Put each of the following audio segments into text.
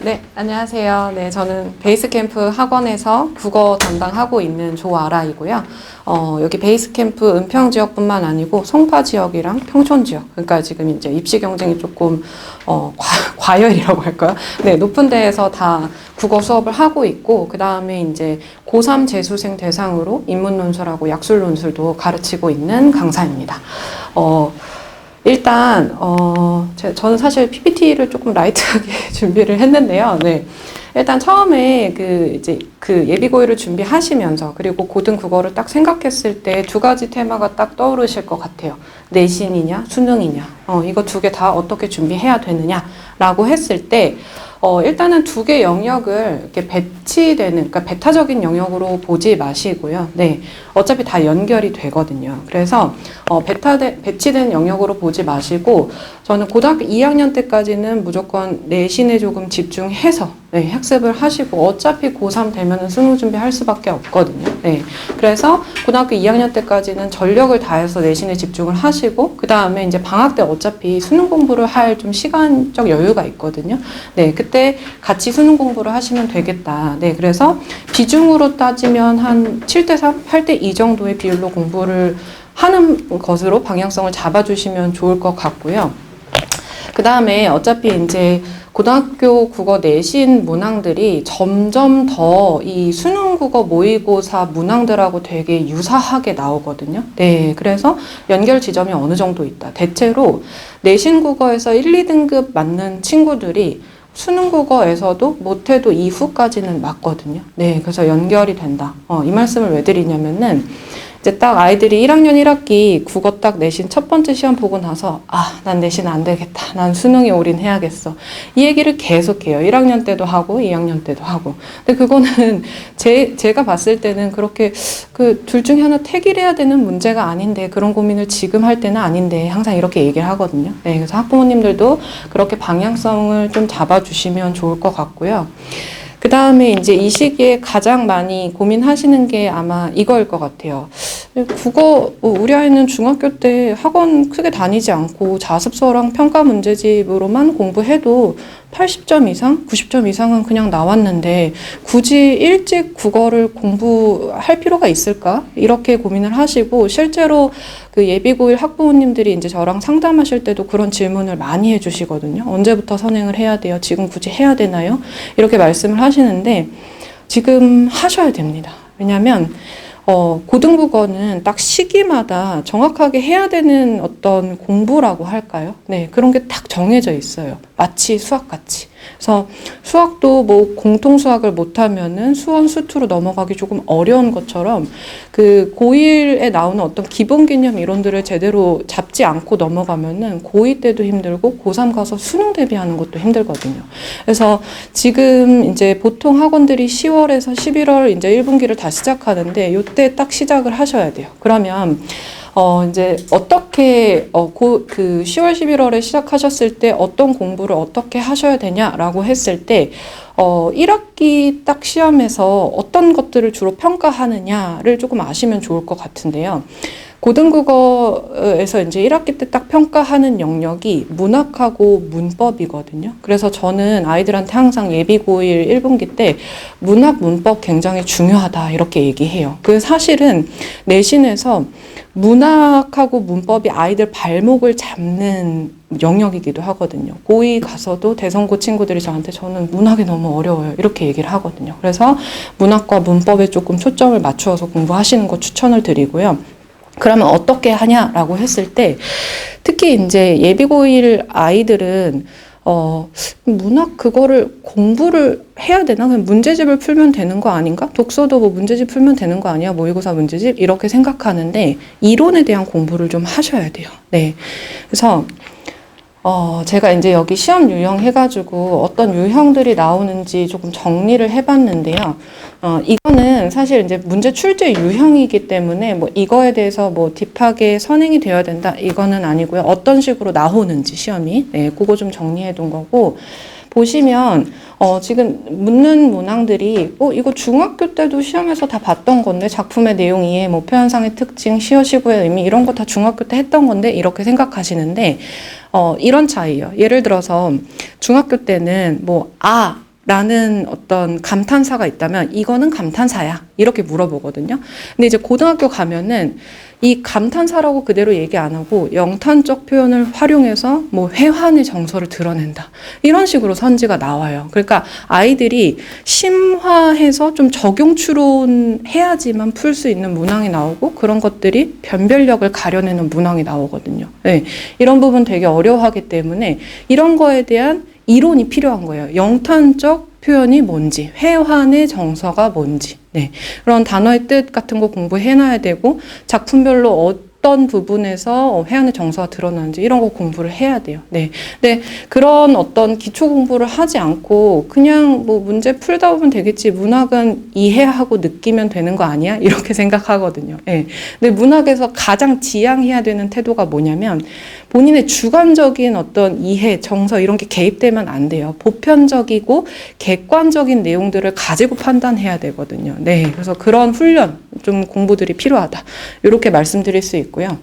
네, 안녕하세요. 네, 저는 베이스캠프 학원에서 국어 담당하고 있는 조아라이고요. 여기 베이스캠프 은평 지역뿐만 아니고 송파 지역이랑 평촌 지역, 그러니까 지금 이제 입시 경쟁이 조금 과열이라고 할까요? 네, 높은 데에서 다 국어 수업을 하고 있고, 그 다음에 이제 고3 재수생 대상으로 인문논술하고 약술논술도 가르치고 있는 강사입니다. 일단 저는 사실 PPT를 조금 라이트하게 준비를 했는데요. 네. 일단 처음에 그 예비고일을 준비하시면서 그리고 고등 국어를 딱 생각했을 때 두 가지 테마가 딱 떠오르실 것 같아요. 내신이냐, 수능이냐. 이거 두 개 다 어떻게 준비해야 되느냐라고 했을 때 일단은 두 개 영역을 이렇게 그러니까 배타적인 영역으로 보지 마시고요. 네. 어차피 다 연결이 되거든요. 그래서, 배치된 영역으로 보지 마시고, 저는 고등학교 2학년 때까지는 무조건 내신에 조금 집중해서, 네, 학습을 하시고, 어차피 고3 되면은 수능 준비할 수밖에 없거든요. 네. 그래서 고등학교 2학년 때까지는 전력을 다해서 내신에 집중을 하시고, 그 다음에 이제 방학 때 어차피 수능 공부를 할 좀 시간적 여유가 있거든요. 네. 그때 같이 수능 공부를 하시면 되겠다. 네. 그래서 비중으로 따지면 한 7대3, 8대2 정도의 비율로 공부를 하는 것으로 방향성을 잡아주시면 좋을 것 같고요. 그 다음에 어차피 이제 고등학교 국어 내신 문항들이 점점 더 이 수능 국어 모의고사 문항들하고 되게 유사하게 나오거든요. 네, 그래서 연결 지점이 어느 정도 있다. 대체로 내신 국어에서 1, 2등급 맞는 친구들이 수능 국어에서도 못해도 이후까지는 맞거든요. 네, 그래서 연결이 된다. 이 말씀을 왜 드리냐면은 이제 딱 아이들이 1학년 1학기 국어 딱 내신 첫 번째 시험 보고 나서 난 내신 안 되겠다. 난 수능에 올인해야겠어. 이 얘기를 계속해요. 1학년 때도 하고 2학년 때도 하고. 근데 그거는 제가 봤을 때는 그렇게 그 둘 중에 하나 택일해야 되는 문제가 아닌데 그런 고민을 지금 할 때는 아닌데 항상 이렇게 얘기를 하거든요. 네, 그래서 학부모님들도 그렇게 방향성을 좀 잡아주시면 좋을 것 같고요. 그 다음에 이제 이 시기에 가장 많이 고민하시는 게 아마 이거일 것 같아요. 국어, 우리 아이는 중학교 때 학원 크게 다니지 않고 자습서랑 평가 문제집으로만 공부해도 80점 이상, 90점 이상은 그냥 나왔는데 굳이 일찍 국어를 공부할 필요가 있을까? 이렇게 고민을 하시고 실제로 그 예비고일 학부모님들이 이제 저랑 상담하실 때도 그런 질문을 많이 해주시거든요. 언제부터 선행을 해야 돼요? 지금 굳이 해야 되나요? 이렇게 말씀을 하시는데 지금 하셔야 됩니다. 왜냐하면 고등국어는 딱 시기마다 정확하게 해야 되는 어떤 공부라고 할까요? 네, 그런 게 딱 정해져 있어요. 마치 수학같이. 그래서 수학도 뭐 공통 수학을 못하면은 수원 수투로 넘어가기 조금 어려운 것처럼 그 고1에 나오는 어떤 기본 개념 이론들을 제대로 잡지 않고 넘어가면은 고2 때도 힘들고 고3 가서 수능 대비하는 것도 힘들거든요. 그래서 지금 이제 보통 학원들이 10월에서 11월 이제 1분기를 다 시작하는데 요때 딱 시작을 하셔야 돼요. 그러면 이제 어떻게 그 10월, 11월에 시작하셨을 때 어떤 공부를 어떻게 하셔야 되냐라고 했을 때 1학기 딱 시험에서 어떤 것들을 주로 평가하느냐를 조금 아시면 좋을 것 같은데요. 고등국어에서 이제 1학기 때 딱 평가하는 영역이 문학하고 문법이거든요. 그래서 저는 아이들한테 항상 예비고일 1분기 때 문학, 문법 굉장히 중요하다 이렇게 얘기해요. 그 사실은 내신에서 문학하고 문법이 아이들 발목을 잡는 영역이기도 하거든요. 고2 가서도 대성고 친구들이 저는 문학이 너무 어려워요. 이렇게 얘기를 하거든요. 그래서 문학과 문법에 조금 초점을 맞추어서 공부하시는 거 추천을 드리고요. 그러면 어떻게 하냐라고 했을 때 특히 이제 예비고일 아이들은 문학 그거를 공부를 해야 되나? 그냥 문제집을 풀면 되는 거 아닌가? 독서도 뭐 문제집 풀면 되는 거 아니야? 모의고사 문제집? 이렇게 생각하는데 이론에 대한 공부를 좀 하셔야 돼요. 네. 그래서 제가 이제 여기 시험 유형 해가지고 어떤 유형들이 나오는지 조금 정리를 해봤는데요. 이거는 사실 이제 문제 출제 유형이기 때문에 뭐 이거에 대해서 뭐 딥하게 선행이 되어야 된다. 이거는 아니고요. 어떤 식으로 나오는지 시험이. 네, 그거 좀 정리해 둔 거고. 보시면 지금 묻는 문항들이 이거 중학교 때도 시험에서 다 봤던 건데 작품의 내용 이해, 뭐 표현상의 특징, 시어 시구의 의미 이런 거 다 중학교 때 했던 건데 이렇게 생각하시는데 이런 차이예요. 예를 들어서 중학교 때는 뭐 라는 어떤 감탄사가 있다면 이거는 감탄사야 이렇게 물어보거든요. 근데 이제 고등학교 가면은 이 감탄사라고 그대로 얘기 안 하고 영탄적 표현을 활용해서 뭐 회환의 정서를 드러낸다 이런 식으로 선지가 나와요. 그러니까 아이들이 심화해서 좀 적용 추론해야지만 풀 수 있는 문항이 나오고 그런 것들이 변별력을 가려내는 문항이 나오거든요. 네, 이런 부분 되게 어려워하기 때문에 이런 거에 대한 이론이 필요한 거예요. 영탄적 표현이 뭔지, 회환의 정서가 뭔지, 네. 그런 단어의 뜻 같은 거 공부해놔야 되고, 작품별로 어떤 부분에서 회환의 정서가 드러나는지 이런 거 공부를 해야 돼요. 네. 근데 그런 어떤 기초 공부를 하지 않고 그냥 뭐 문제 풀다 보면 되겠지. 문학은 이해하고 느끼면 되는 거 아니야? 이렇게 생각하거든요. 네. 근데 문학에서 가장 지향해야 되는 태도가 뭐냐면 본인의 주관적인 어떤 이해, 정서 이런 게 개입되면 안 돼요. 보편적이고 객관적인 내용들을 가지고 판단해야 되거든요. 네, 그래서 그런 훈련, 좀 공부들이 필요하다. 이렇게 말씀드릴 수 있고요.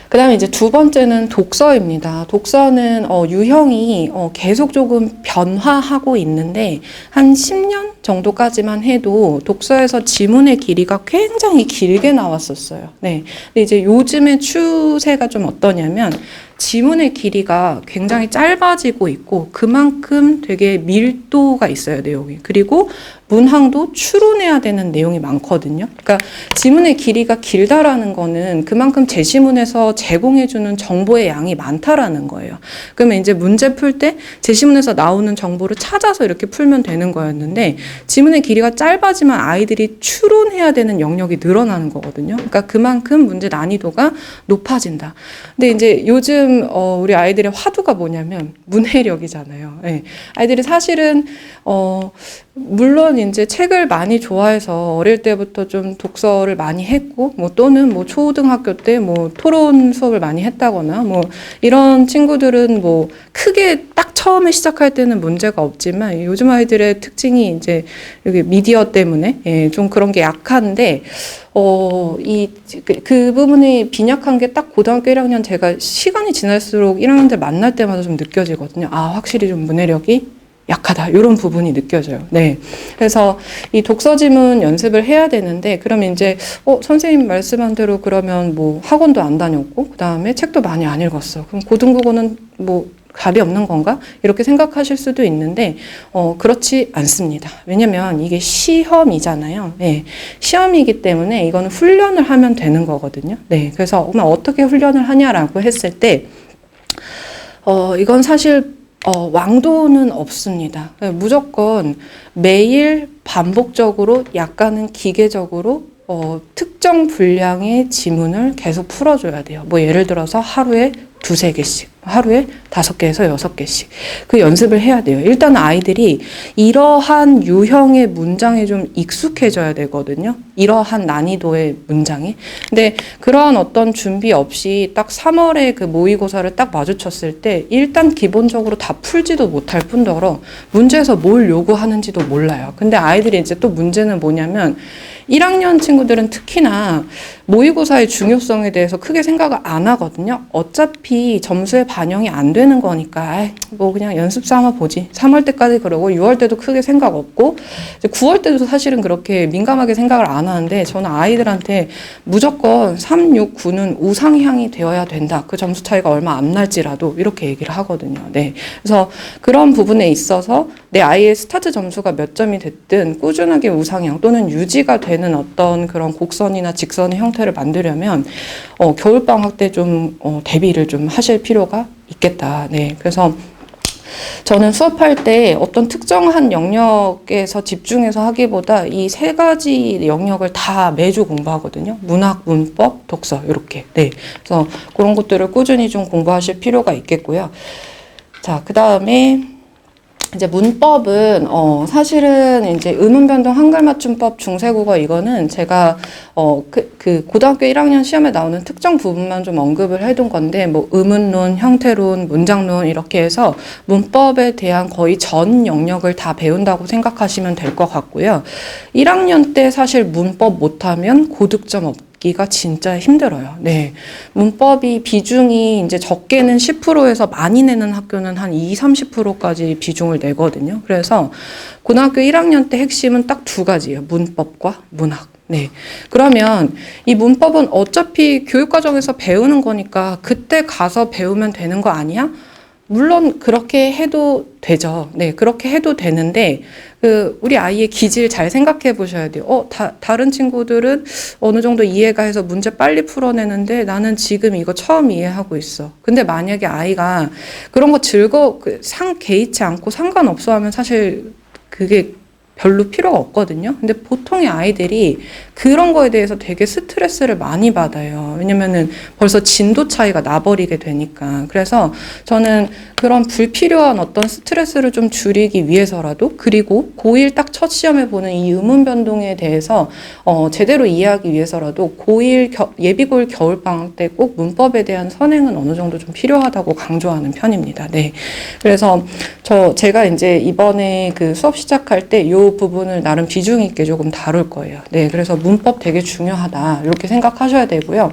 그 다음에 이제 두 번째는 독서입니다. 독서는 유형이 계속 조금 변화하고 있는데 한 10년 정도까지만 해도 독서에서 지문의 길이가 굉장히 길게 나왔었어요. 네. 근데 이제 요즘의 추세가 좀 어떠냐면 지문의 길이가 굉장히 짧아지고 있고 그만큼 되게 밀도가 있어요, 내용이. 그리고 문항도 추론해야 되는 내용이 많거든요. 그러니까 지문의 길이가 길다라는 거는 그만큼 제시문에서 제공해주는 정보의 양이 많다라는 거예요. 그러면 이제 문제 풀 때 제시문에서 나오는 정보를 찾아서 이렇게 풀면 되는 거였는데 지문의 길이가 짧아지면 아이들이 추론해야 되는 영역이 늘어나는 거거든요. 그러니까 그만큼 문제 난이도가 높아진다. 근데 이제 요즘 우리 아이들의 화두가 뭐냐면 문해력이잖아요. 네. 아이들이 사실은 물론 이제 책을 많이 좋아해서 어릴 때부터 좀 독서를 많이 했고, 뭐 또는 뭐 초등학교 때 뭐 토론 수업을 많이 했다거나 뭐 이런 친구들은 뭐 크게 딱 처음에 시작할 때는 문제가 없지만 요즘 아이들의 특징이 이제 여기 미디어 때문에 좀 그런 게 약한데 그 부분이 빈약한 게 딱 고등학교 1학년 제가 시간이 지날수록 1학년들 만날 때마다 좀 느껴지거든요. 아, 확실히 좀 문해력이 약하다. 이런 부분이 느껴져요. 네. 그래서 이 독서 지문 연습을 해야 되는데, 그러면 이제, 선생님 말씀한 대로 그러면 뭐 학원도 안 다녔고, 그 다음에 책도 많이 안 읽었어. 그럼 고등국어는 뭐 답이 없는 건가? 이렇게 생각하실 수도 있는데, 그렇지 않습니다. 왜냐면 이게 시험이잖아요. 네. 시험이기 때문에 이거는 훈련을 하면 되는 거거든요. 네. 그래서 어떻게 훈련을 하냐라고 했을 때, 이건 사실 왕도는 없습니다. 무조건 매일 반복적으로 약간은 기계적으로 특정 분량의 지문을 계속 풀어줘야 돼요. 뭐 예를 들어서 하루에 2-3개씩, 하루에 5개에서 6개씩 그 연습을 해야 돼요. 일단 아이들이 이러한 유형의 문장에 좀 익숙해져야 되거든요. 이러한 난이도의 문장이. 근데 그러한 어떤 준비 없이 딱 3월에 그 모의고사를 딱 마주쳤을 때 일단 기본적으로 다 풀지도 못할 뿐더러 문제에서 뭘 요구하는지도 몰라요. 근데 아이들이 이제 또 문제는 뭐냐면 1학년 친구들은 특히나 모의고사의 중요성에 대해서 크게 생각을 안 하거든요. 어차피 점수에 반영이 안 되는 거니까 뭐 그냥 연습 삼아 보지. 3월 때까지 그러고 6월 때도 크게 생각 없고 이제 9월 때도 사실은 그렇게 민감하게 생각을 안 하는데 저는 아이들한테 무조건 3, 6, 9는 우상향이 되어야 된다. 그 점수 차이가 얼마 안 날지라도 이렇게 얘기를 하거든요. 네. 그래서 그런 부분에 있어서 내 아이의 스타트 점수가 몇 점이 됐든 꾸준하게 우상향 또는 유지가 되는 어떤 그런 곡선이나 직선의 형태를 만들려면 겨울방학 때 좀 대비를 좀 하실 필요가 있겠다. 네. 그래서 저는 수업할 때 어떤 특정한 영역에서 집중해서 하기보다 이 3가지 영역을 다 매주 공부하거든요. 문학, 문법, 독서 이렇게. 네. 그래서 그런 것들을 꾸준히 좀 공부하실 필요가 있겠고요. 자, 그 다음에 이제 문법은 사실은 이제 음운변동 한글맞춤법 중세국어 이거는 제가 그 고등학교 1학년 시험에 나오는 특정 부분만 좀 언급을 해둔 건데 뭐 음운론, 형태론, 문장론 이렇게 해서 문법에 대한 거의 전 영역을 다 배운다고 생각하시면 될 것 같고요. 1학년 때 사실 문법 못하면 고득점 없기 받기가 진짜 힘들어요. 네. 문법이 비중이 이제 적게는 10%에서 많이 내는 학교는 한 20-30%까지 비중을 내거든요. 그래서 고등학교 1학년 때 핵심은 딱 두 가지예요. 문법과 문학. 네. 그러면 이 문법은 어차피 교육과정에서 배우는 거니까 그때 가서 배우면 되는 거 아니야? 물론 그렇게 해도 되죠. 네, 그렇게 해도 되는데 우리 아이의 기질 잘 생각해 보셔야 돼요. 다른 친구들은 어느 정도 이해가 해서 문제 빨리 풀어내는데 나는 지금 이거 처음 이해하고 있어. 근데 만약에 아이가 그런 거 개의치 않고 상관없어 하면 사실 그게 별로 필요가 없거든요. 근데 보통의 아이들이 그런 거에 대해서 되게 스트레스를 많이 받아요. 왜냐면은 벌써 진도 차이가 나버리게 되니까. 그래서 저는 그런 불필요한 어떤 스트레스를 좀 줄이기 위해서라도, 그리고 고1 딱 첫 시험에 보는 이 음운 변동에 대해서 제대로 이해하기 위해서라도 예비고일 겨울방학 때 꼭 문법에 대한 선행은 어느 정도 좀 필요하다고 강조하는 편입니다. 네. 그래서 제가 이제 이번에 그 수업 시작할 때 요 부분을 나름 비중 있게 조금 다룰 거예요. 네. 그래서 문법 되게 중요하다. 이렇게 생각하셔야 되고요.